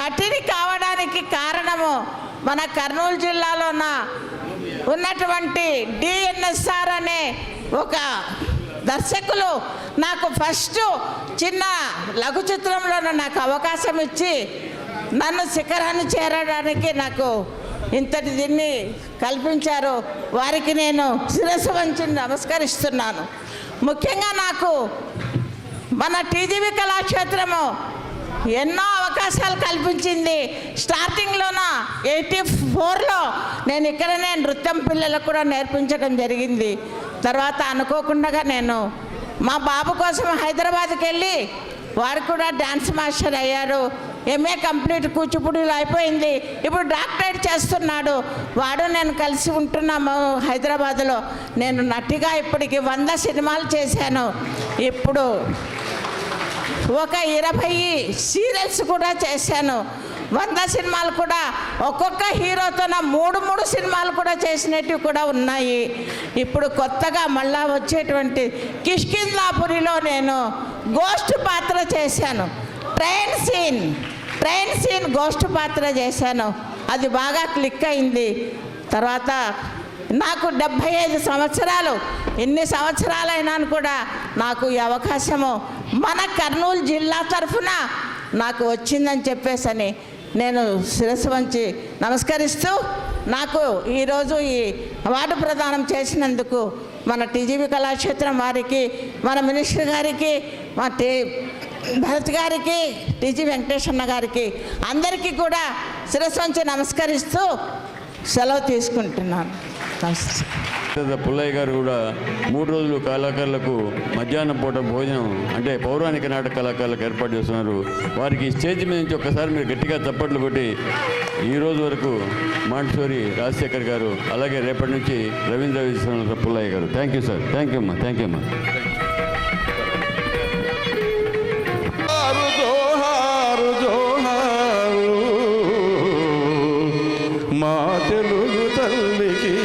నటిని కావడానికి కారణము మన కర్నూలు జిల్లాలో ఉన్నటువంటి డిఎన్ఎస్ఆర్ అనే ఒక దర్శకులు నాకు ఫస్ట్ చిన్న లఘు చిత్రంలో నాకు అవకాశం ఇచ్చి నన్ను శిఖరాన్ని చేరడానికి నాకు ఇంతటి దీన్ని కల్పించారు. వారికి నేను శిరస్సు వంచి నమస్కరిస్తున్నాను. ముఖ్యంగా నాకు మన టీజీవీ కళాక్షేత్రము ఎన్నో అవకాశాలు కల్పించింది. స్టార్టింగ్లోన 84లో నేను ఇక్కడనే నృత్యం పిల్లలకు కూడా నేర్పించడం జరిగింది. తర్వాత అనుకోకుండా నేను మా బాబు కోసం హైదరాబాద్కి వెళ్ళి వారు కూడా డ్యాన్స్ మాస్టర్ అయ్యారు. ఎంఏ కంప్లీట్ కూచిపూడిలో అయిపోయింది. ఇప్పుడు డాక్టరేట్ చేస్తున్నాడు. వాడు నేను కలిసి ఉంటున్నాము హైదరాబాద్లో. నేను నటిగా ఇప్పటికి 100 సినిమాలు చేశాను. ఇప్పుడు ఒక 20 సీరియల్స్ కూడా చేశాను. 100 సినిమాలు కూడా ఒక్కొక్క హీరోతో 3 సినిమాలు కూడా చేసినట్టు కూడా ఉన్నాయి. ఇప్పుడు కొత్తగా మళ్ళా వచ్చేటువంటి కిష్కిందాపురిలో నేను గోస్ట్ పాత్ర చేశాను. ట్రైన్ సీన్ గోస్ట్ పాత్ర చేశాను. అది బాగా క్లిక్ అయింది. తర్వాత నాకు 75 సంవత్సరాలు, ఎన్ని సంవత్సరాలైనా కూడా నాకు ఈ అవకాశము మన కర్నూలు జిల్లా తరఫున నాకు వచ్చిందని చెప్పేసని నేను శిరస్సు వంచి నమస్కరిస్తూ, నాకు ఈరోజు ఈ అవార్డు ప్రదానం చేసినందుకు మన టీజీవీ కళాక్షేత్రం వారికి, మన మినిస్టర్ గారికి, మా భరత్ గారికి, టీజీ వెంకటేశ్వర గారికి అందరికీ కూడా శిరస్సు వంచి నమస్కరిస్తూ సెలవు తీసుకుంటున్నాను. పుల్లయ్య గారు కూడా 3 రోజులు కళాకారులకు మధ్యాహ్నం పూట భోజనం అంటే పౌరాణిక నాటక కళాకారులకు ఏర్పాటు చేస్తున్నారు. వారికి స్టేజ్ మీద నుంచి ఒక్కసారి మీరు గట్టిగా చప్పట్లు కొట్టి ఈ రోజు వరకు మాంటేశ్వరి రాజశేఖర్ గారు, అలాగే రేపటి నుంచి రవీంద్ర విశ్వనాథ పుల్లయ్య గారు. Thank you sir. Thank you అమ్మా. థ్యాంక్ యూ అమ్మా. జోహారు జోహారు మా తెలుగు తల్లికి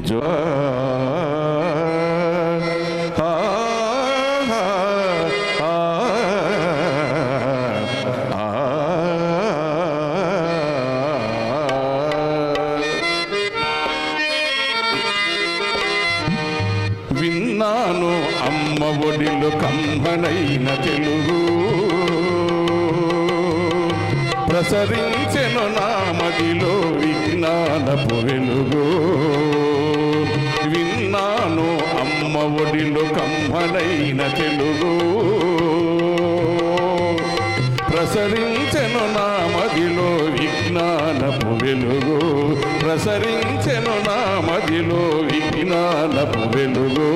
జోహారు. ఒడిలో కమ్మనైన తెలుగు ప్రసరించెను నామదిలో విజ్ఞానపు వెలుగు. విన్నాను అమ్మ ఒడిలో కమ్మనైన తెలుగు ప్రసరించెను నామదిలో విజ్ఞానపు వెలుగు. ప్రసరించెను నామదిలో విజ్ఞానపు వెలుగు.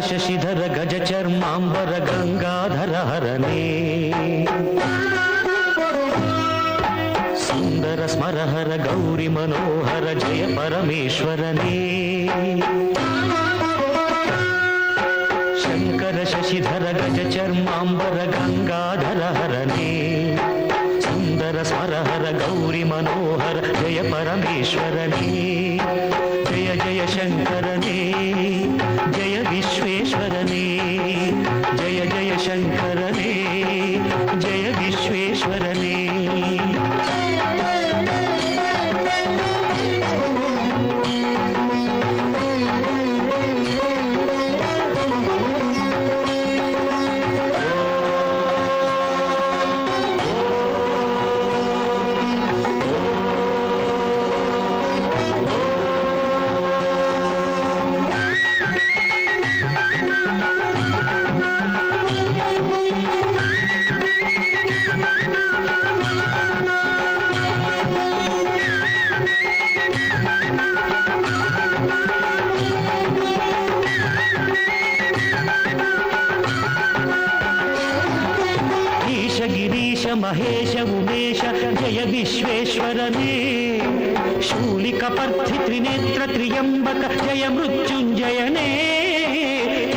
శశిధర గజ చర్మాంబర గంగాధర హరణే సుందర స్మరహర గౌరి మనోహర జయ పరమేశ్వరనే శంకర శశిధర గజ చర్మాంబర గంగాధర హరణే సుందర స్మరహర గౌరి మనోహర జయ పరమేశ్వరనే జయ జయ శంకరనే జయ విశ్వేశ్వరనే జయ జయ శంకరనే జయ విశ్వేశ్వరనే మహేశ ఉమేశ జయ విశ్వేశ్వరనే శూలికపర్థి త్రినేత్ర త్రియంబక జయ మృత్యుంజయనే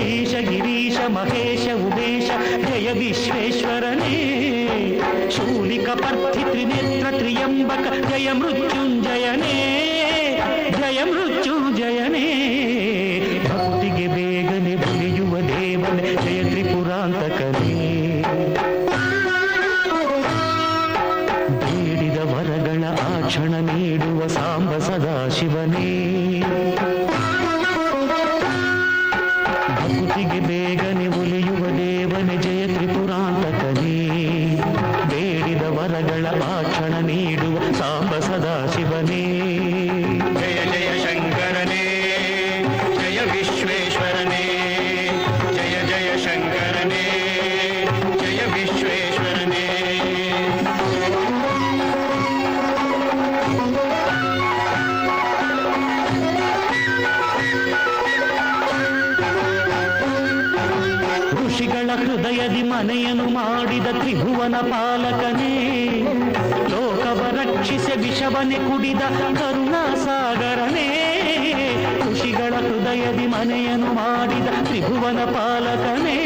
ఈశ గిరీశ మహేశ ఉమేశ జయ విశ్వేశ్వరనే శూలికపర్థి త్రినేత్ర త్రియంబక జయ మృత్యుంజయనే జయ మృత్యుంజయనే ಭಕ್ತಿಗೆ ಬೇಗನೆ ಬುಲಿಯುವ ದೇವನೇ ಜಯ ತ್ರಿಪುರಾಂತಕನೇ ಕ್ಷಣ ನೀಡುವ ಸಾಂಬ ಸದಾಶಿವನೇ ಭಕ್ತಿಗೆ ಬೇಗನೆ ಒಲಿಯುವ ದೇವನೇ ಜಯ ತ್ರಿಪುರಾಂತಕನೇ ಬೇಡಿದ ವರಗಳ ಆ ಕ್ಷಣ ನೀಡುವ ಸಾಂಬ ಸದಾಶಿವನೇ ಜಯ ಜಯ ಶಂಕರನೇ ಜಯ ವಿಶ್ವೇಶ್ವರನೇ ಜಯ ಜಯ ಶಂಕರನೇ ಜಯ ವಿಶ್ವೇಶ್ವರನೇ ಹೃದಯದಿ ಮನೆಯನ್ನು ಮಾಡಿದ ತ್ರಿಭುವನ ಪಾಲಕನೇ ಲೋಕವ ರಕ್ಷಿಸಿ ವಿಷವನೆ ಕುಡಿದ ಕರುಣಾ ಸಾಗರನೇ ಖುಷಿಗಳ ಹೃದಯದಿ ಮನೆಯನ್ನು ಮಾಡಿದ ತ್ರಿಭುವನ ಪಾಲಕನೇ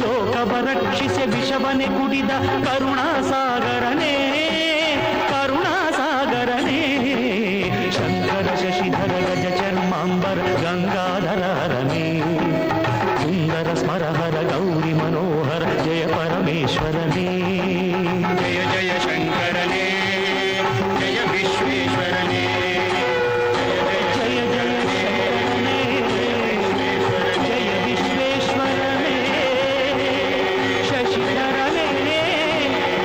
ಲೋಕವ ರಕ್ಷಿಸಿ ವಿಷವನೆ ಕುಡಿದ ಕರುಣಾ ಸಾಗರನೇ ಕರುಣಾ ಸಾಗರನೇ ಶಂಕರ ಶಶಿಧರ ಗಜ ಚರ್ಮಾಂಬರ ಗಂಗಾಧರನೇ ಸುಂದರ ಸ್ಮರಹರ ಗೌರಿ ಮನೋಹರ ಜಯ ಪರಮೇಶ್ವರನೇ ಜಯ ಜಯ ಶಂಕರನೇ ಜಯ ವಿಶ್ವೇಶ್ವರನೇ ಜಯ ಜಯ ಶಂಕರನೇ ಜಯ ವಿಶ್ವೇಶ್ವರನೇ ಶಶಿಧರನೇ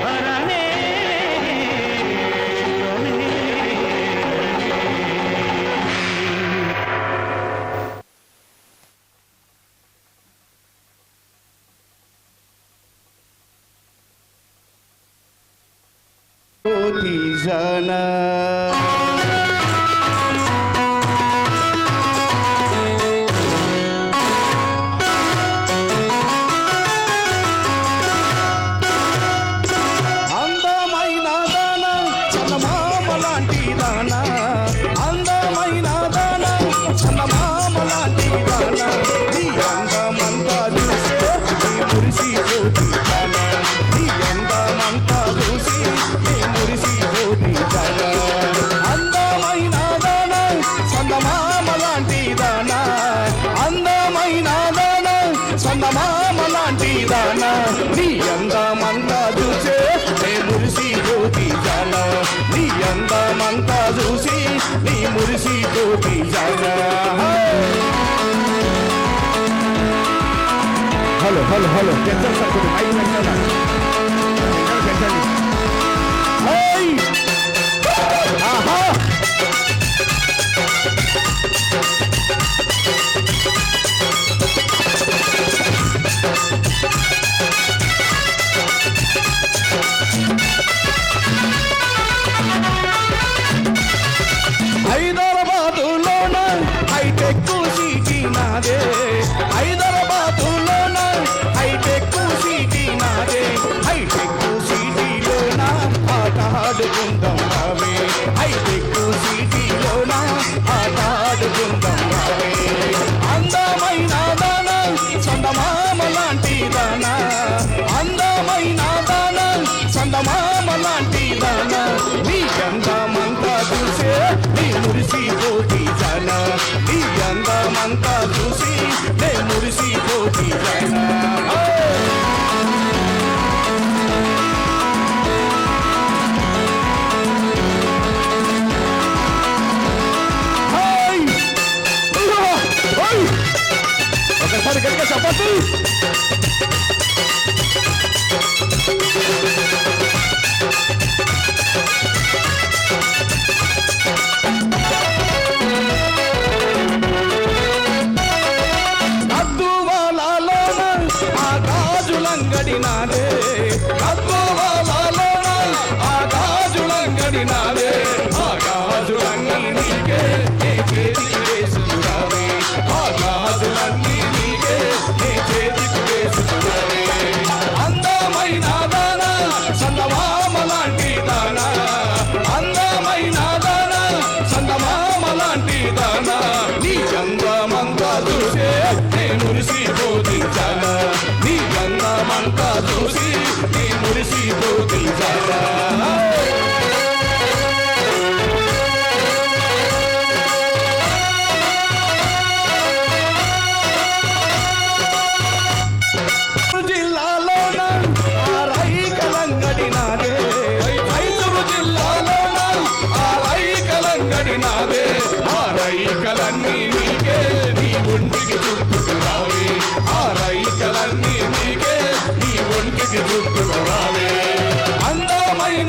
ಹರನೇ जाना అందమైన దాన చందమామ లాంటి దాన అందమైన దాన చందమామ లాంటి దాన నీ అందమంతా చూసే నీ మురిసిపోతి దాన నీ అందమంతా చూసి నీ మురిసిపోతి దాన అందమైన దాన చందమామ లాంటి దాన అందమైన దాన చందమామ లాంటి దాన నీ అందమంతా చూసే నీ మురిసిపోతి దాన నీ అందమంతా చూసి నీ మురిసిపోతి దాన హలో హలో హలో పెంచాలి సార్ కొద్దిగా మైక్ పెంచాలి పెంచాలి ఆహా హైదరాబాదులోన హైటెక్ సిటీ నాదే హైదరాబాదులోన హైటెక్ సిటీ నాదే హైటెక్ సిటీలోన ఆట ఆడుకుందాం రావే హైటెక్ సిటీలోన ఆట ఆడుకుందాం రావే అందమైన దాన చందమామ లాంటి దాన అందమైన దాన చందమామ లాంటి దాన నీ అందమంతా చూసే నీ మురిసిపోతి జాన నీ అందమంతా చూసి నే మురిసిపోతి జాన ఒకసారి గట్టిగా చెప్పండి అద్దువాలలోన ఆ గాజులంగడి నాదే అద్దువాలలోన ఆ గాజులంగడి నాదే ఆ గాజులన్నీ నీకే నీ చేతికి వేసుకురావే ఆ గాజులన్నీ నీకే నీ చేతికి వేసుకురావే అందమైన దాన చందమామ లాంటి దాన అందమైన దాన చందమామ లాంటి దాన నీ అందమంతా చూసే నే మురిసిపోతి జాన నీ అందమంతా చూసి నీ మురిసిపోతి జాన జిల్లాలోన ఆ రైకలంగడి నాదే రైతురు జిల్లాలోన ఆ రైకలంగడి నాదే ఆ రైకలన్నీ నీకే నీ ఒంటికి చుట్టుకురావే ఆ రైకలన్నీ నీకే నీ ఒంటికి చుట్టుకురావే అందమైన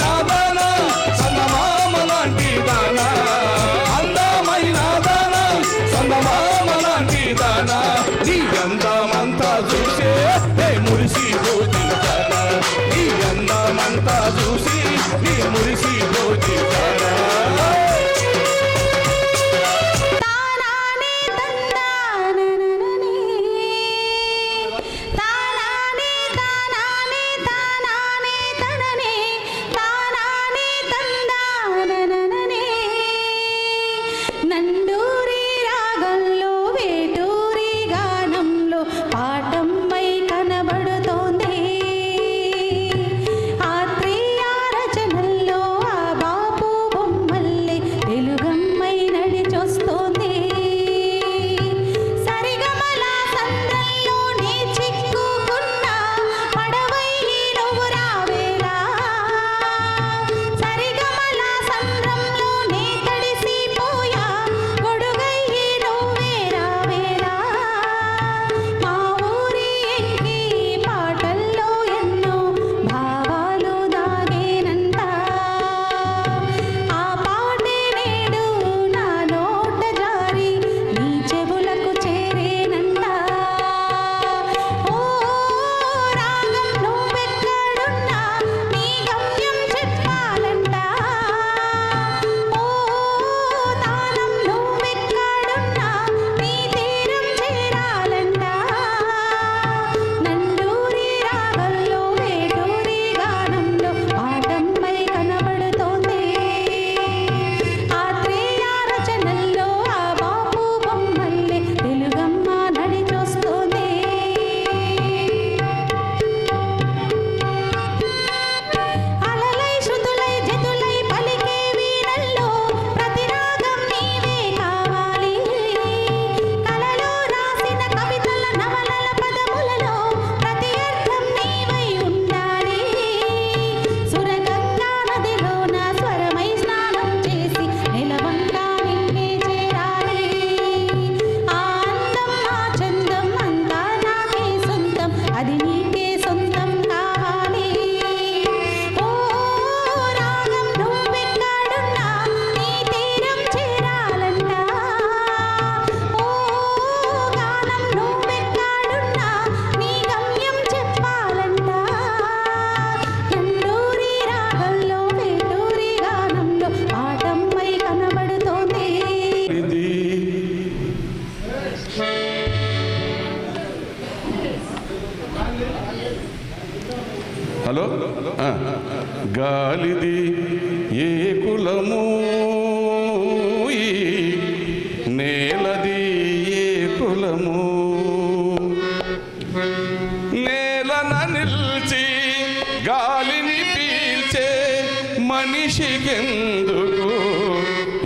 మనిషికెందుకు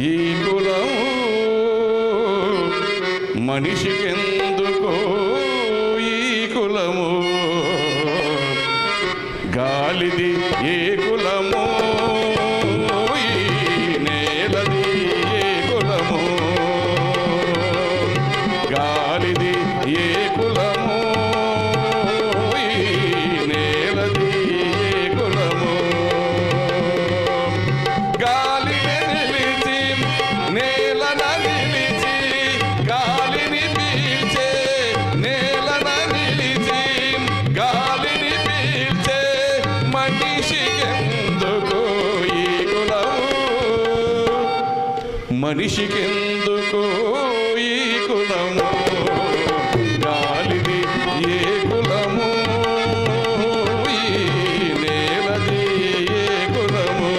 ఈ కులము మనిషికెందుకు ఈ కులము గాలిది ఏ కులము ఈ నేలది ఏ కులము గాలిది ఏ కులము ఈ నేలది ఏ కులము గాలిని నిలిచి నేలన నిలిచి గాలిని పీల్చే నేలన నిలిచి గాలిని పీల్చే మనిషికెందుకు ఈ కులము మనిషికెందుకు ఈ కులము గాలిది ఏ కులము ఈ నేలది ఏ కులము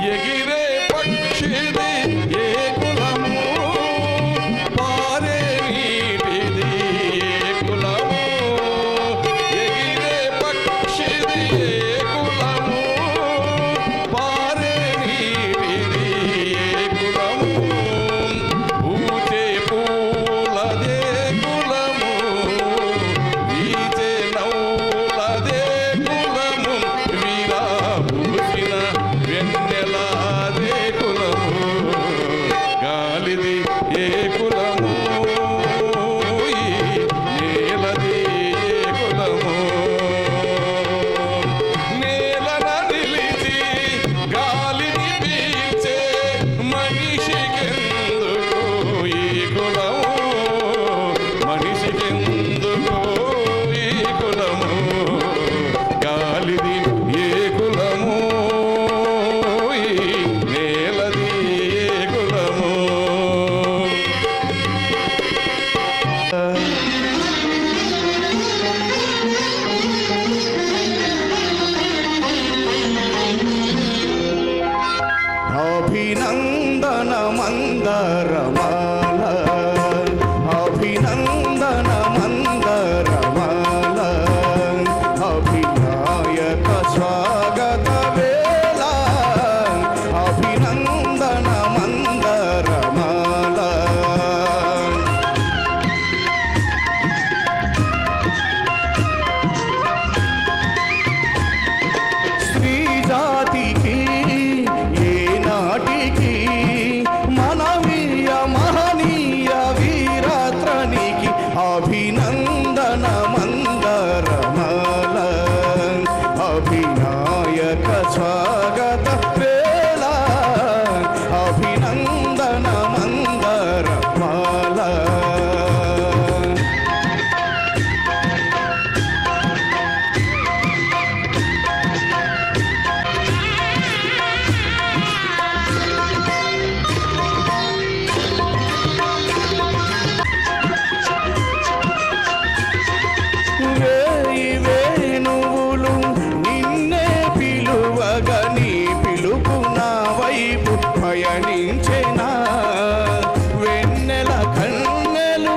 ఎగిరే పక్షిది ఏ కులము పారే నీటిది ఏ కులము ఎగిరే పక్షిది ఏ